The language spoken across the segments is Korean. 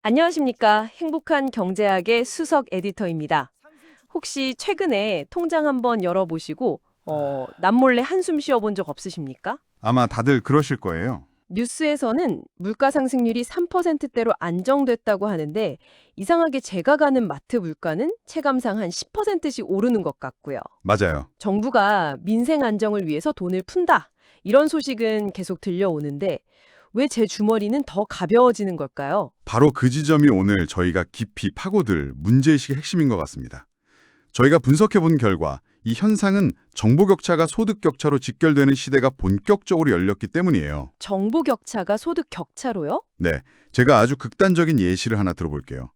안녕하십니까. 행복한 경제학의 수석 에디터입니다. 혹시 최근에 통장 한번 열어보시고 남몰래 한숨 쉬어본 적 없으십니까? 아마 다들 그러실 거예요. 뉴스에서는 물가 상승률이 3%대로 안정됐다고 하는데 이상하게 제가 가는 마트 물가는 체감상 한 10%씩 오르는 것 같고요. 맞아요. 정부가 민생 안정을 위해서 돈을 푼다. 이런 소식은 계속 들려오는데 왜 제 주머니는 더 가벼워지는 걸까요? 바로 그 지점이 오늘 저희가 깊이 파고들 문제의식의 핵심인 것 같습니다. 저희가 분석해본 결과 이 현상은 정보 격차가 소득 격차로 직결되는 시대가 본격적으로 열렸기 때문이에요. 정보 격차가 소득 격차로요? 네, 제가 아주 극단적인 예시를 하나 들어볼게요.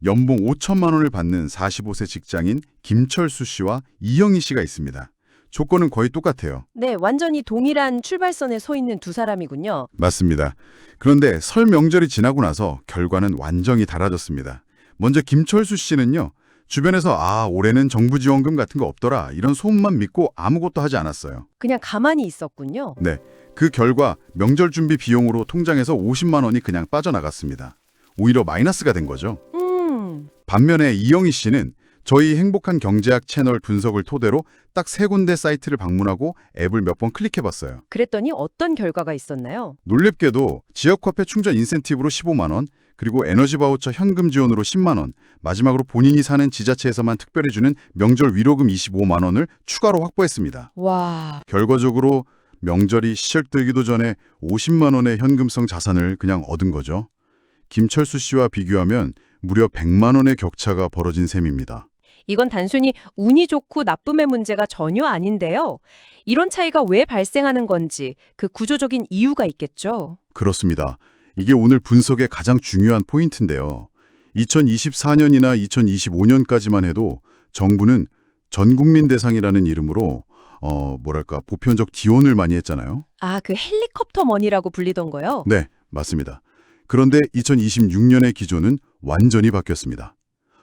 연봉 5천만 원을 받는 45세 직장인 김철수 씨와 이영희 씨가 있습니다. 조건은 거의 똑같아요. 네, 완전히 동일한 출발선에 서 있는 두 사람이군요. 맞습니다. 그런데 설 명절이 지나고 나서 결과는 완전히 달라졌습니다. 먼저 김철수 씨는요. 주변에서 올해는 정부 지원금 같은 거 없더라 이런 소문만 믿고 아무것도 하지 않았어요. 그냥 가만히 있었군요. 네, 그 결과 명절 준비 비용으로 통장에서 50만 원이 그냥 빠져나갔습니다. 오히려 마이너스가 된 거죠. 반면에 이영희 씨는 저희 행복한 경제학 채널 분석을 토대로 딱 3군데 사이트를 방문하고 앱을 몇 번 클릭해봤어요. 그랬더니 어떤 결과가 있었나요? 놀랍게도 지역화폐 충전 인센티브로 15만 원, 그리고 에너지 바우처 현금 지원으로 10만 원, 마지막으로 본인이 사는 지자체에서만 특별히 주는 명절 위로금 25만 원을 추가로 확보했습니다. 와, 결과적으로 명절이 시작되기도 전에 50만 원의 현금성 자산을 그냥 얻은 거죠. 김철수 씨와 비교하면 무려 100만 원의 격차가 벌어진 셈입니다. 이건 단순히 운이 좋고 나쁨의 문제가 전혀 아닌데요. 이런 차이가 왜 발생하는 건지 그 구조적인 이유가 있겠죠. 그렇습니다. 이게 오늘 분석의 가장 중요한 포인트인데요. 2024년이나 2025년까지만 해도 정부는 전국민 대상이라는 이름으로 보편적 지원을 많이 했잖아요. 아, 그 헬리콥터 머니라고 불리던 거요? 네, 맞습니다. 그런데 2026년의 기조는 완전히 바뀌었습니다.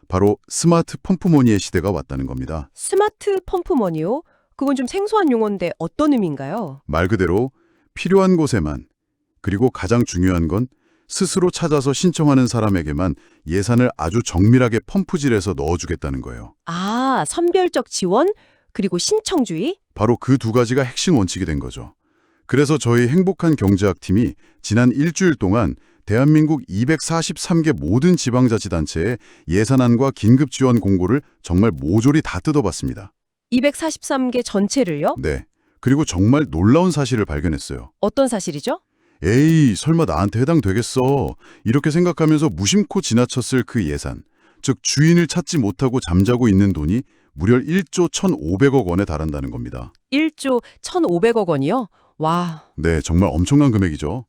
바로 스마트 펌프머니의 시대가 왔다는 겁니다. 스마트 펌프 머니요? 그건 좀 생소한 용어인데 어떤 의미인가요? 말 그대로 필요한 곳에만, 그리고 가장 중요한 건 스스로 찾아서 신청하는 사람에게만 예산을 아주 정밀하게 펌프질해서 넣어주겠다는 거예요. 아, 선별적 지원? 그리고 신청주의? 바로 그 두 가지가 핵심 원칙이 된 거죠. 그래서 저희 행복한 경제학팀이 지난 일주일 동안 대한민국 243개 모든 지방자치단체의 예산안과 긴급지원 공고를 정말 모조리 다 뜯어봤습니다. 243개 전체를요? 네. 그리고 정말 놀라운 사실을 발견했어요. 어떤 사실이죠? 에이, 설마 나한테 해당되겠어. 이렇게 생각하면서 무심코 지나쳤을 그 예산. 즉 주인을 찾지 못하고 잠자고 있는 돈이 무려 1조 1,500억 원에 달한다는 겁니다. 1조 1,500억 원이요? 와, 네, 정말 엄청난 금액이죠.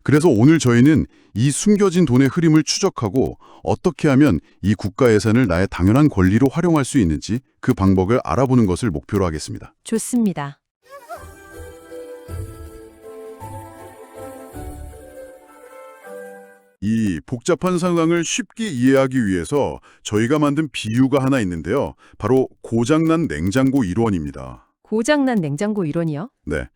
그래서 오늘 저희는 이 숨겨진 돈의 흐름을 추적하고 어떻게 하면 이 국가 예산을 나의 당연한 권리로 활용할 수 있는지 그 방법을 알아보는 것을 목표로 하겠습니다. 좋습니다. 이 복잡한 상황을 쉽게 이해하기 위해서 저희가 만든 비유가 하나 있는데요. 바로 고장난 냉장고 이론입니다. 고장난 냉장고 이론이요? 네.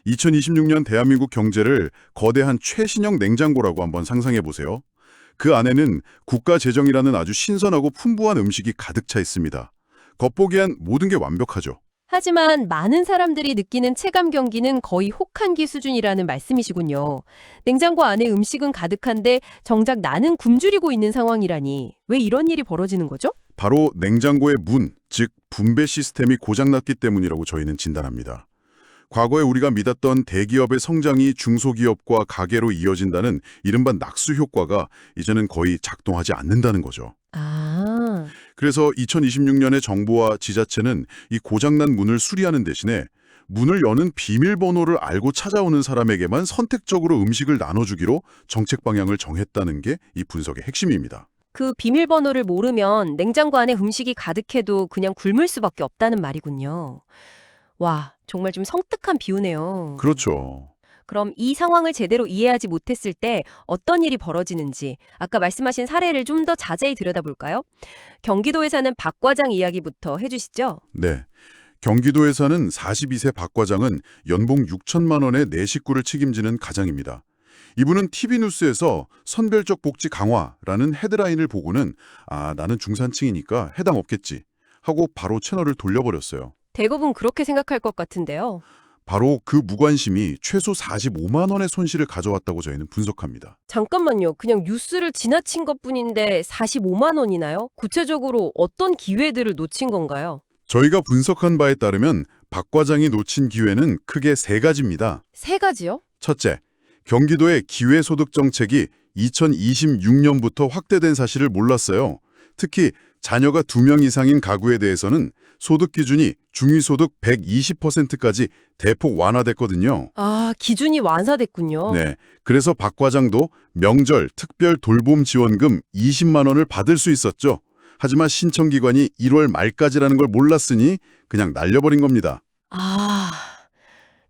2026년 대한민국 경제를 거대한 최신형 냉장고라고 한번 상상해 보세요. 그 안에는 국가 재정이라는 아주 신선하고 풍부한 음식이 가득 차 있습니다. 겉보기엔 모든 게 완벽하죠. 하지만 많은 사람들이 느끼는 체감 경기는 거의 혹한기 수준이라는 말씀이시군요. 냉장고 안에 음식은 가득한데 정작 나는 굶주리고 있는 상황이라니 왜 이런 일이 벌어지는 거죠? 바로 냉장고의 문, 즉 분배 시스템이 고장났기 때문이라고 저희는 진단합니다. 과거에 우리가 믿었던 대기업의 성장이 중소기업과 가게로 이어진다는 이른바 낙수 효과가 이제는 거의 작동하지 않는다는 거죠. 아, 그래서 2026년에 정부와 지자체는 이 고장난 문을 수리하는 대신에 문을 여는 비밀번호를 알고 찾아오는 사람에게만 선택적으로 음식을 나눠주기로 정책 방향을 정했다는 게 이 분석의 핵심입니다. 그 비밀번호를 모르면 냉장고 안에 음식이 가득해도 그냥 굶을 수밖에 없다는 말이군요. 와, 정말 좀 성뜩한 비유네요. 그렇죠. 그럼 이 상황을 제대로 이해하지 못했을 때 어떤 일이 벌어지는지 아까 말씀하신 사례를 좀 더 자세히 들여다볼까요? 경기도에서는 박 과장 이야기부터 해주시죠. 네. 경기도에서는 42세 박 과장은 연봉 6천만 원의 네 식구를 책임지는 가장입니다. 이분은 TV 뉴스에서 선별적 복지 강화라는 헤드라인을 보고는 나는 중산층이니까 해당 없겠지 하고 바로 채널을 돌려버렸어요. 대부분 그렇게 생각할 것 같은데요. 바로 그 무관심이 최소 45만 원의 손실을 가져왔다고 저희는 분석합니다. 잠깐만요. 그냥 뉴스를 지나친 것뿐인데 45만 원이나요? 구체적으로 어떤 기회들을 놓친 건가요? 저희가 분석한 바에 따르면 박 과장이 놓친 기회는 크게 세 가지입니다. 세 가지요? 첫째, 경기도의 기회소득 정책이 2026년부터 확대된 사실을 몰랐어요. 특히 자녀가 2명 이상인 가구에 대해서는 소득 기준이 중위소득 120%까지 대폭 완화됐거든요. 아, 기준이 완화됐군요. 네, 그래서 박 과장도 명절 특별 돌봄 지원금 20만 원을 받을 수 있었죠. 하지만 신청기간이 1월 말까지라는 걸 몰랐으니 그냥 날려버린 겁니다. 아,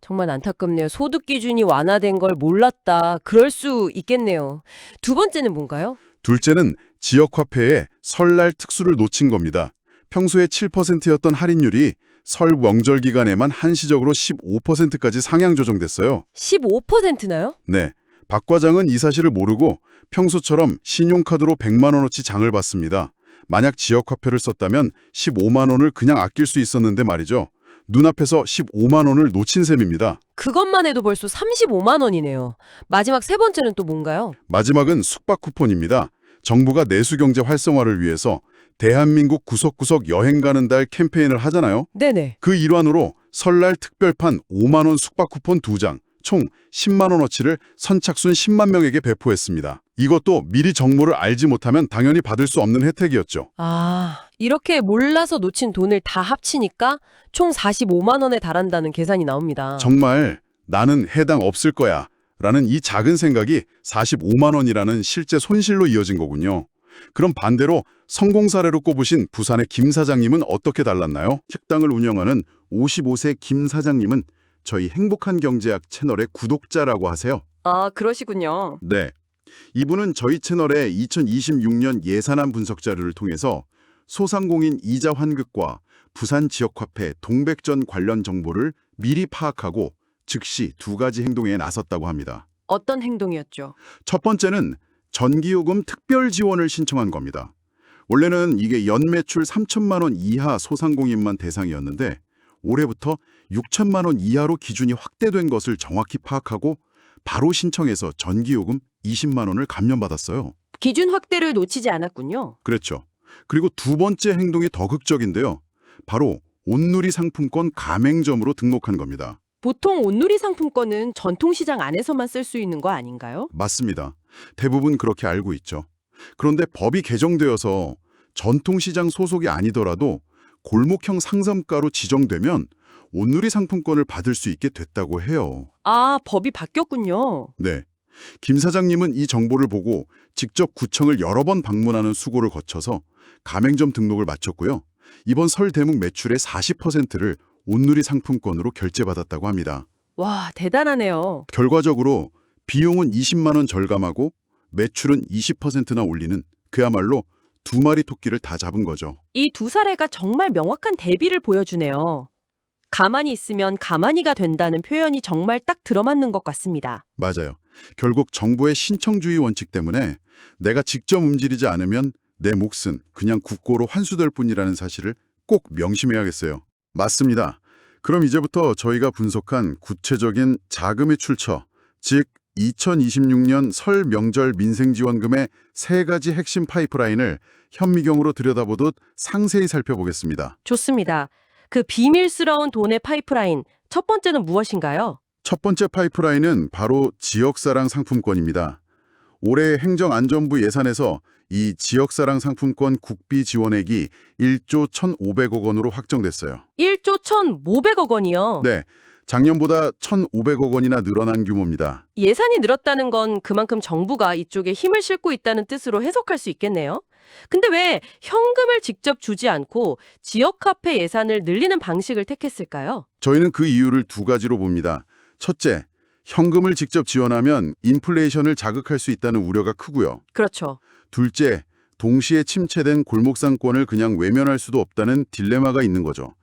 정말 안타깝네요. 소득 기준이 완화된 걸 몰랐다. 그럴 수 있겠네요. 두 번째는 뭔가요? 둘째는 지역화폐에 설날 특수를 놓친 겁니다. 평소에 7%였던 할인율이 설 명절 기간에만 한시적으로 15%까지 상향 조정됐어요. 15%나요? 네, 박 과장은 이 사실을 모르고 평소처럼 신용카드로 100만 원어치 장을 받습니다. 만약 지역화폐를 썼다면 15만 원을 그냥 아낄 수 있었는데 말이죠. 눈앞에서 15만 원을 놓친 셈입니다. 그것만 해도 벌써 35만 원이네요. 마지막 세 번째는 또 뭔가요? 마지막은 숙박 쿠폰입니다. 정부가 내수경제 활성화를 위해서 대한민국 구석구석 여행 가는 달 캠페인을 하잖아요. 네네. 그 일환으로 설날 특별판 5만 원 숙박 쿠폰 2장, 총 10만 원어치를 선착순 10만 명에게 배포했습니다. 이것도 미리 정보를 알지 못하면 당연히 받을 수 없는 혜택이었죠. 아, 이렇게 몰라서 놓친 돈을 다 합치니까 총 45만 원에 달한다는 계산이 나옵니다. 정말 나는 해당 없을 거야 라는 이 작은 생각이 45만 원이라는 실제 손실로 이어진 거군요. 그럼 반대로 성공 사례로 꼽으신 부산의 김 사장님은 어떻게 달랐나요? 식당을 운영하는 55세 김 사장님은 저희 행복한 경제학 채널의 구독자라고 하세요. 아, 그러시군요. 네. 이분은 저희 채널의 2026년 예산안 분석 자료를 통해서 소상공인 이자 환급과 부산 지역화폐 동백전 관련 정보를 미리 파악하고 즉시 두 가지 행동에 나섰다고 합니다. 어떤 행동이었죠? 첫 번째는 전기요금 특별 지원을 신청한 겁니다. 원래는 이게 연매출 3천만 원 이하 소상공인만 대상이었는데 올해부터 6천만 원 이하로 기준이 확대된 것을 정확히 파악하고 바로 신청해서 전기요금 20만 원을 감면받았어요. 기준 확대를 놓치지 않았군요. 그랬죠. 그리고 두 번째 행동이 더 극적인데요. 바로 온누리 상품권 가맹점으로 등록한 겁니다. 보통 온누리 상품권은 전통시장 안에서만 쓸 수 있는 거 아닌가요? 맞습니다. 대부분 그렇게 알고 있죠. 그런데 법이 개정되어서 전통시장 소속이 아니더라도 골목형 상점가로 지정되면 온누리 상품권을 받을 수 있게 됐다고 해요. 아, 법이 바뀌었군요. 네. 김 사장님은 이 정보를 보고 직접 구청을 여러 번 방문하는 수고를 거쳐서 가맹점 등록을 마쳤고요. 이번 설 대목 매출의 40%를 온누리 상품권으로 결제받았다고 합니다. 와, 대단하네요. 결과적으로 비용은 20만 원 절감하고 매출은 20%나 올리는 그야말로 두 마리 토끼를 다 잡은 거죠. 이 두 사례가 정말 명확한 대비를 보여주네요. 가만히 있으면 가만히가 된다는 표현이 정말 딱 들어맞는 것 같습니다. 맞아요. 결국 정부의 신청주의 원칙 때문에 내가 직접 움직이지 않으면 내 몫은 그냥 국고로 환수될 뿐이라는 사실을 꼭 명심해야겠어요. 맞습니다. 그럼 이제부터 저희가 분석한 구체적인 자금의 출처, 즉 2026년 설 명절 민생지원금의 세 가지 핵심 파이프라인을 현미경으로 들여다보듯 상세히 살펴보겠습니다. 좋습니다. 그 비밀스러운 돈의 파이프라인, 첫 번째는 무엇인가요? 첫 번째 파이프라인은 바로 지역사랑 상품권입니다. 올해 행정안전부 예산에서 이 지역사랑 상품권 국비 지원액이 1조 1,500억 원으로 확정됐어요. 1조 1,500억 원이요. 네, 작년보다 1,500억 원이나 늘어난 규모입니다. 예산이 늘었다는 건 그만큼 정부가 이쪽에 힘을 싣고 있다는 뜻으로 해석할 수 있겠네요. 근데 왜 현금을 직접 주지 않고 지역화폐 예산을 늘리는 방식을 택했을까요? 저희는 그 이유를 두 가지로 봅니다. 첫째, 현금을 직접 지원하면 인플레이션을 자극할 수 있다는 우려가 크고요. 그렇죠. 둘째, 동시에 침체된 골목상권을 그냥 외면할 수도 없다는 딜레마가 있는 거죠.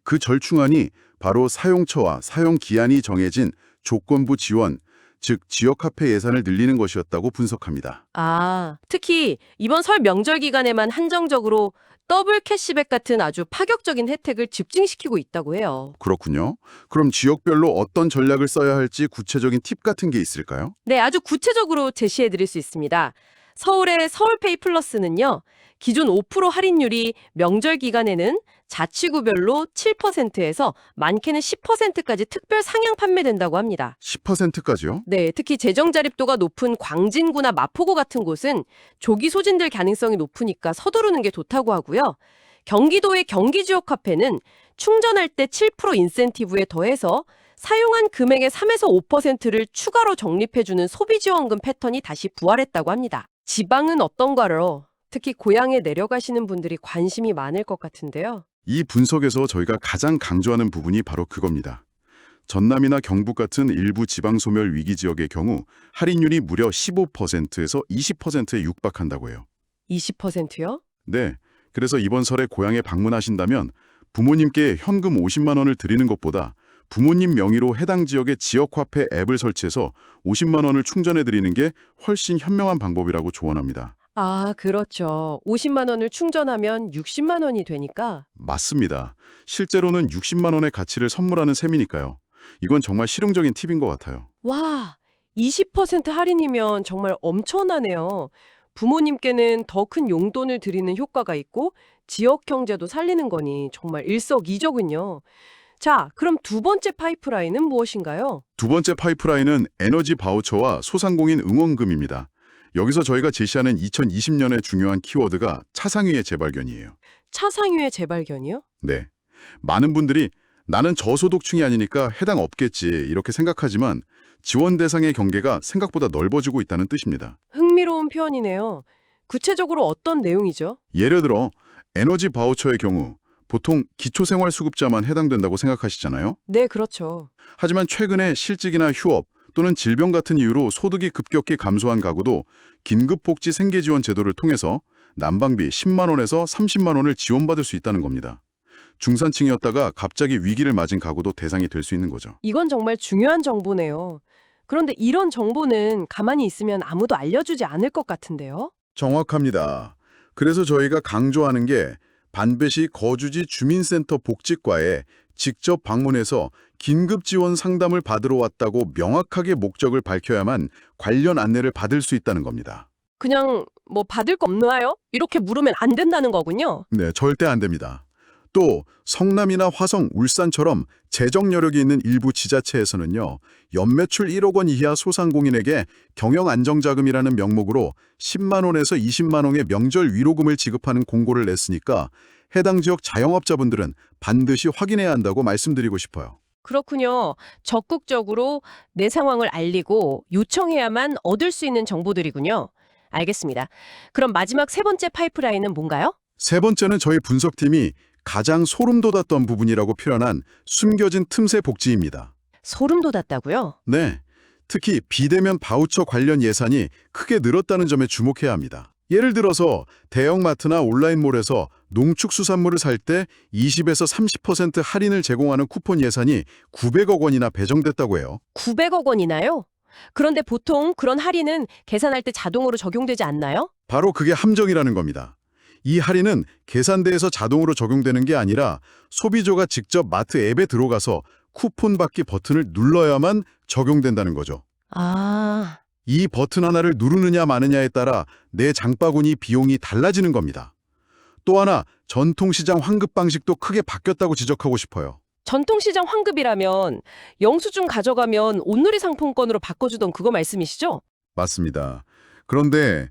그 절충안이 바로 사용처와 사용 기한이 정해진 조건부 지원, 즉 지역 화폐 예산을 늘리는 것이었다고 분석합니다. 아, 특히 이번 설 명절 기간에만 한정적으로 더블 캐시백 같은 아주 파격적인 혜택을 집중시키고 있다고 해요. 그렇군요. 그럼 지역별로 어떤 전략을 써야 할지 구체적인 팁 같은 게 있을까요? 네, 아주 구체적으로 제시해 드릴 수 있습니다. 서울의 서울페이 플러스는요, 기존 5% 할인율이 명절 기간에는 자치구별로 7%에서 많게는 10%까지 특별 상향 판매된다고 합니다. 10%까지요? 네, 특히 재정 자립도가 높은 광진구나 마포구 같은 곳은 조기 소진될 가능성이 높으니까 서두르는 게 좋다고 하고요. 경기도의 경기지역 화폐는 충전할 때 7% 인센티브에 더해서 사용한 금액의 3에서 5%를 추가로 적립해주는 소비지원금 패턴이 다시 부활했다고 합니다. 지방은 어떤가요? 특히 고향에 내려가시는 분들이 관심이 많을 것 같은데요. 이 분석에서 저희가 가장 강조하는 부분이 바로 그겁니다. 전남이나 경북 같은 일부 지방 소멸 위기 지역의 경우 할인율이 무려 15%에서 20%에 육박한다고 해요. 20%요? 네, 그래서 이번 설에 고향에 방문하신다면 부모님께 현금 50만 원을 드리는 것보다 부모님 명의로 해당 지역의 지역화폐 앱을 설치해서 50만 원을 충전해 드리는 게 훨씬 현명한 방법이라고 조언합니다. 아, 그렇죠. 50만 원을 충전하면 60만 원이 되니까. 맞습니다. 실제로는 60만 원의 가치를 선물하는 셈이니까요. 이건 정말 실용적인 팁인 것 같아요. 와, 20% 할인이면 정말 엄청나네요. 부모님께는 더 큰 용돈을 드리는 효과가 있고 지역 경제도 살리는 거니 정말 일석이조군요. 자, 그럼 두 번째 파이프라인은 무엇인가요? 두 번째 파이프라인은 에너지 바우처와 소상공인 응원금입니다. 여기서 저희가 제시하는 2020년의 중요한 키워드가 차상위의 재발견이에요. 차상위의 재발견이요? 네. 많은 분들이 나는 저소득층이 아니니까 해당 없겠지 이렇게 생각하지만 지원 대상의 경계가 생각보다 넓어지고 있다는 뜻입니다. 흥미로운 표현이네요. 구체적으로 어떤 내용이죠? 예를 들어 에너지 바우처의 경우 보통 기초생활수급자만 해당된다고 생각하시잖아요. 네, 그렇죠. 하지만 최근에 실직이나 휴업 또는 질병 같은 이유로 소득이 급격히 감소한 가구도 긴급복지 생계지원 제도를 통해서 난방비 10만 원에서 30만 원을 지원받을 수 있다는 겁니다. 중산층이었다가 갑자기 위기를 맞은 가구도 대상이 될 수 있는 거죠. 이건 정말 중요한 정보네요. 그런데 이런 정보는 가만히 있으면 아무도 알려주지 않을 것 같은데요? 정확합니다. 그래서 저희가 강조하는 게 반드시 거주지 주민센터 복지과에 직접 방문해서 긴급지원 상담을 받으러 왔다고 명확하게 목적을 밝혀야만 관련 안내를 받을 수 있다는 겁니다. 그냥 뭐 받을 거 없나요? 이렇게 물으면 안 된다는 거군요. 네, 절대 안 됩니다. 또 성남이나 화성, 울산처럼 재정 여력이 있는 일부 지자체에서는요. 연매출 1억 원 이하 소상공인에게 경영안정자금이라는 명목으로 10만 원에서 20만 원의 명절 위로금을 지급하는 공고를 냈으니까 해당 지역 자영업자분들은 반드시 확인해야 한다고 말씀드리고 싶어요. 그렇군요. 적극적으로 내 상황을 알리고 요청해야만 얻을 수 있는 정보들이군요. 알겠습니다. 그럼 마지막 세 번째 파이프라인은 뭔가요? 세 번째는 저희 분석팀이 가장 소름 돋았던 부분이라고 표현한 숨겨진 틈새 복지입니다. 소름 돋았다고요? 네, 특히 비대면 바우처 관련 예산이 크게 늘었다는 점에 주목해야 합니다. 예를 들어서 대형마트나 온라인몰에서 농축수산물을 살 때 20에서 30% 할인을 제공하는 쿠폰 예산이 900억 원이나 배정됐다고 해요. 900억 원이나요? 그런데 보통 그런 할인은 계산할 때 자동으로 적용되지 않나요? 바로 그게 함정이라는 겁니다. 이 할인은 계산대에서 자동으로 적용되는 게 아니라 소비자가 직접 마트 앱에 들어가서 쿠폰 받기 버튼을 눌러야만 적용된다는 거죠. 아, 이 버튼 하나를 누르느냐 마느냐에 따라 내 장바구니 비용이 달라지는 겁니다. 또 하나, 전통시장 환급 방식도 크게 바뀌었다고 지적하고 싶어요. 전통시장 환급이라면 영수증 가져가면 온누리 상품권으로 바꿔주던 그거 말씀이시죠? 맞습니다. 그런데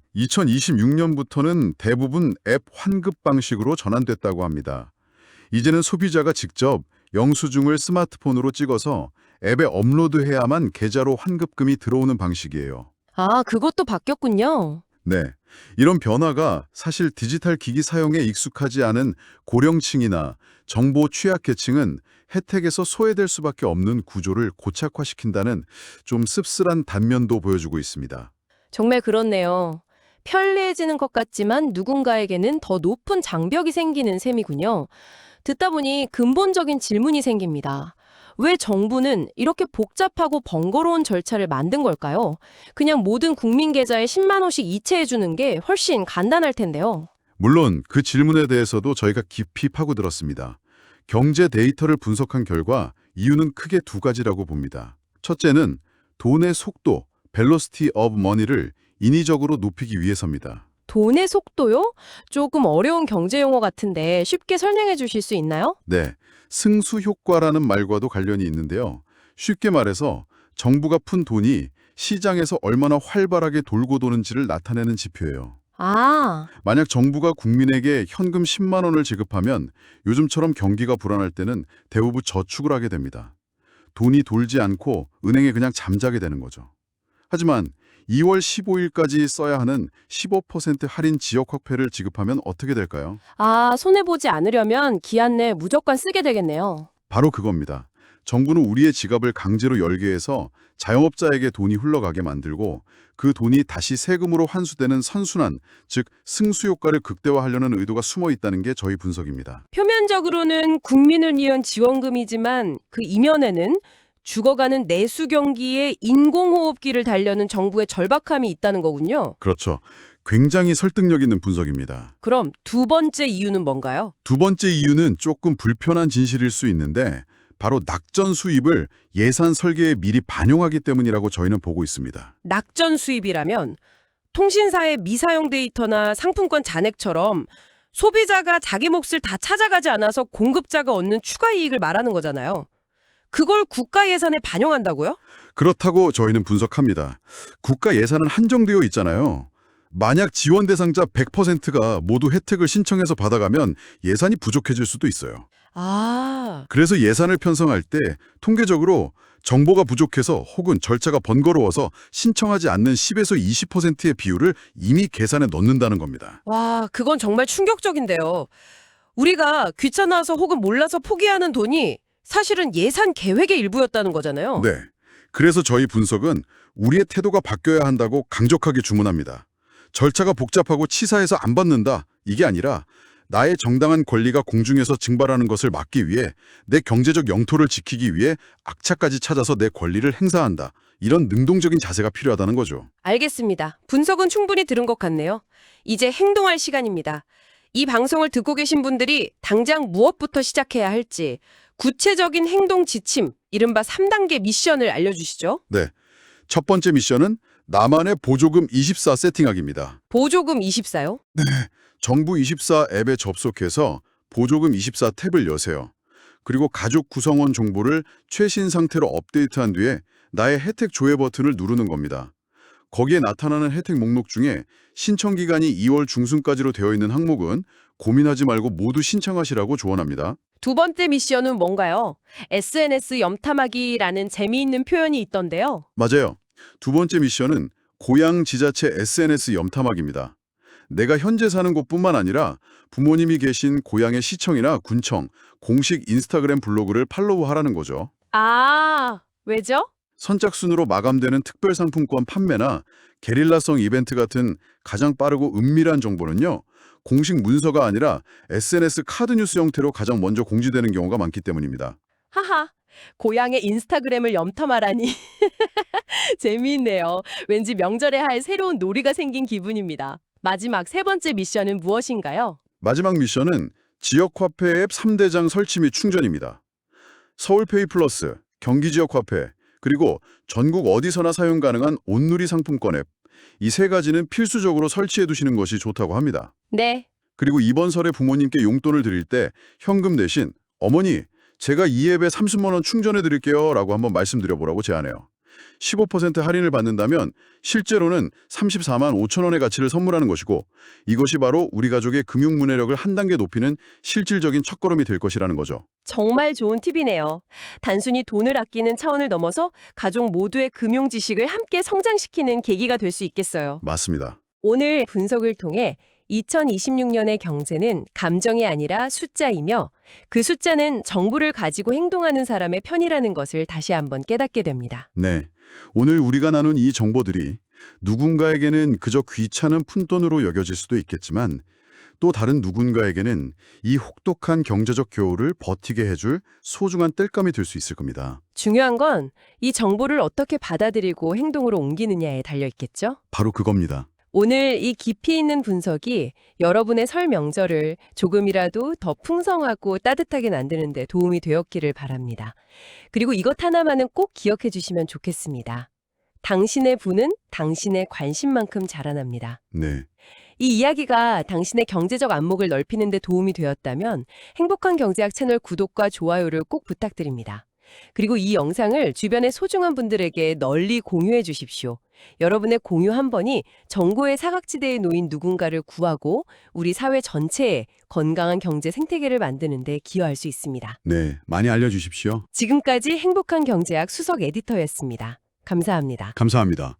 2026년부터는 대부분 앱 환급 방식으로 전환됐다고 합니다. 이제는 소비자가 직접 영수증을 스마트폰으로 찍어서 앱에 업로드해야만 계좌로 환급금이 들어오는 방식이에요. 아, 그것도 바뀌었군요. 네, 이런 변화가 사실 디지털 기기 사용에 익숙하지 않은 고령층이나 정보 취약계층은 혜택에서 소외될 수밖에 없는 구조를 고착화시킨다는 좀 씁쓸한 단면도 보여주고 있습니다. 정말 그렇네요. 편리해지는 것 같지만 누군가에게는 더 높은 장벽이 생기는 셈이군요. 듣다 보니 근본적인 질문이 생깁니다. 왜 정부는 이렇게 복잡하고 번거로운 절차를 만든 걸까요? 그냥 모든 국민 계좌에 10만 원씩 이체해 주는 게 훨씬 간단할 텐데요. 물론 그 질문에 대해서도 저희가 깊이 파고들었습니다. 경제 데이터를 분석한 결과 이유는 크게 두 가지라고 봅니다. 첫째는 돈의 속도, velocity of money를 인위적으로 높이기 위해서입니다. 돈의 속도요? 조금 어려운 경제 용어 같은데 쉽게 설명해 주실 수 있나요? 네, 승수 효과라는 말과도 관련이 있는데요. 쉽게 말해서 정부가 푼 돈이 시장에서 얼마나 활발하게 돌고 도는지를 나타내는 지표예요. 아, 만약 정부가 국민에게 현금 10만 원을 지급하면 요즘처럼 경기가 불안할 때는 대부분 저축을 하게 됩니다. 돈이 돌지 않고 은행에 그냥 잠자게 되는 거죠. 하지만 2월 15일까지 써야 하는 15% 할인 지역 화폐를 지급하면 어떻게 될까요? 손해보지 않으려면 기한 내 무조건 쓰게 되겠네요. 바로 그겁니다. 정부는 우리의 지갑을 강제로 열게 해서 자영업자에게 돈이 흘러가게 만들고 그 돈이 다시 세금으로 환수되는 선순환, 즉 승수 효과를 극대화하려는 의도가 숨어 있다는 게 저희 분석입니다. 표면적으로는 국민을 위한 지원금이지만 그 이면에는 죽어가는 내수 경기에 인공호흡기를 달려는 정부의 절박함이 있다는 거군요. 그렇죠. 굉장히 설득력 있는 분석입니다. 그럼 두 번째 이유는 뭔가요? 두 번째 이유는 조금 불편한 진실일 수 있는데 바로 낙전 수입을 예산 설계에 미리 반영하기 때문이라고 저희는 보고 있습니다. 낙전 수입이라면 통신사의 미사용 데이터나 상품권 잔액처럼 소비자가 자기 몫을 다 찾아가지 않아서 공급자가 얻는 추가 이익을 말하는 거잖아요. 그걸 국가 예산에 반영한다고요? 그렇다고 저희는 분석합니다. 국가 예산은 한정되어 있잖아요. 만약 지원 대상자 100%가 모두 혜택을 신청해서 받아가면 예산이 부족해질 수도 있어요. 그래서 예산을 편성할 때 통계적으로 정보가 부족해서 혹은 절차가 번거로워서 신청하지 않는 10에서 20%의 비율을 이미 계산에 넣는다는 겁니다. 와, 그건 정말 충격적인데요. 우리가 귀찮아서 혹은 몰라서 포기하는 돈이 사실은 예산 계획의 일부였다는 거잖아요. 네. 그래서 저희 분석은 우리의 태도가 바뀌어야 한다고 강력하게 주문합니다. 절차가 복잡하고 치사해서 안 받는다. 이게 아니라 나의 정당한 권리가 공중에서 증발하는 것을 막기 위해 내 경제적 영토를 지키기 위해 악착까지 찾아서 내 권리를 행사한다. 이런 능동적인 자세가 필요하다는 거죠. 알겠습니다. 분석은 충분히 들은 것 같네요. 이제 행동할 시간입니다. 이 방송을 듣고 계신 분들이 당장 무엇부터 시작해야 할지 구체적인 행동 지침, 이른바 3단계 미션을 알려주시죠. 네. 첫 번째 미션은 나만의 보조금 24 세팅하기입니다. 보조금 24요? 정부 24 앱에 접속해서 보조금 24 탭을 여세요. 그리고 가족 구성원 정보를 최신 상태로 업데이트한 뒤에 나의 혜택 조회 버튼을 누르는 겁니다. 거기에 나타나는 혜택 목록 중에 신청 기간이 2월 중순까지로 되어 있는 항목은 고민하지 말고 모두 신청하시라고 조언합니다. 두 번째 미션은 뭔가요? SNS 염탐하기라는 재미있는 표현이 있던데요. 맞아요. 두 번째 미션은 고향 지자체 SNS 염탐하기입니다. 내가 현재 사는 곳뿐만 아니라 부모님이 계신 고향의 시청이나 군청, 공식 인스타그램 블로그를 팔로우하라는 거죠. 왜죠? 선착순으로 마감되는 특별 상품권 판매나 게릴라성 이벤트 같은 가장 빠르고 은밀한 정보는요. 공식 문서가 아니라 SNS 카드 뉴스 형태로 가장 먼저 공지되는 경우가 많기 때문입니다. 하하, 고향의 인스타그램을 염탐하라니. 재미있네요. 왠지 명절에 할 새로운 놀이가 생긴 기분입니다. 마지막 세 번째 미션은 무엇인가요? 마지막 미션은 지역화폐 앱 3대장 설치 및 충전입니다. 서울페이 플러스, 경기지역화폐, 그리고 전국 어디서나 사용 가능한 온누리 상품권 앱. 이 세 가지는 필수적으로 설치해 두시는 것이 좋다고 합니다. 네. 그리고 이번 설에 부모님께 용돈을 드릴 때 현금 대신 어머니, 제가 이 앱에 30만 원 충전해 드릴게요 라고 한번 말씀드려보라고 제안해요. 15% 할인을 받는다면 실제로는 34만 5천 원의 가치를 선물하는 것이고 이것이 바로 우리 가족의 금융 문해력을 한 단계 높이는 실질적인 첫걸음이 될 것이라는 거죠. 정말 좋은 팁이네요. 단순히 돈을 아끼는 차원을 넘어서 가족 모두의 금융 지식을 함께 성장시키는 계기가 될 수 있겠어요. 맞습니다. 오늘 분석을 통해 2026년의 경제는 감정이 아니라 숫자이며 그 숫자는 정보를 가지고 행동하는 사람의 편이라는 것을 다시 한번 깨닫게 됩니다. 네, 오늘 우리가 나눈 이 정보들이 누군가에게는 그저 귀찮은 푼돈으로 여겨질 수도 있겠지만 또 다른 누군가에게는 이 혹독한 경제적 교훈을 버티게 해줄 소중한 땔감이 될 수 있을 겁니다. 중요한 건 이 정보를 어떻게 받아들이고 행동으로 옮기느냐에 달려 있겠죠? 바로 그겁니다. 오늘 이 깊이 있는 분석이 여러분의 설 명절을 조금이라도 더 풍성하고 따뜻하게 만드는 데 도움이 되었기를 바랍니다. 그리고 이것 하나만은 꼭 기억해 주시면 좋겠습니다. 당신의 부는 당신의 관심만큼 자라납니다. 네. 이 이야기가 당신의 경제적 안목을 넓히는 데 도움이 되었다면 행복한 경제학 채널 구독과 좋아요를 꼭 부탁드립니다. 그리고 이 영상을 주변의 소중한 분들에게 널리 공유해 주십시오. 여러분의 공유 한 번이 정고의 사각지대에 놓인 누군가를 구하고 우리 사회 전체에 건강한 경제 생태계를 만드는 데 기여할 수 있습니다. 네, 많이 알려주십시오. 지금까지 행복한 경제학 수석 에디터였습니다. 감사합니다. 감사합니다.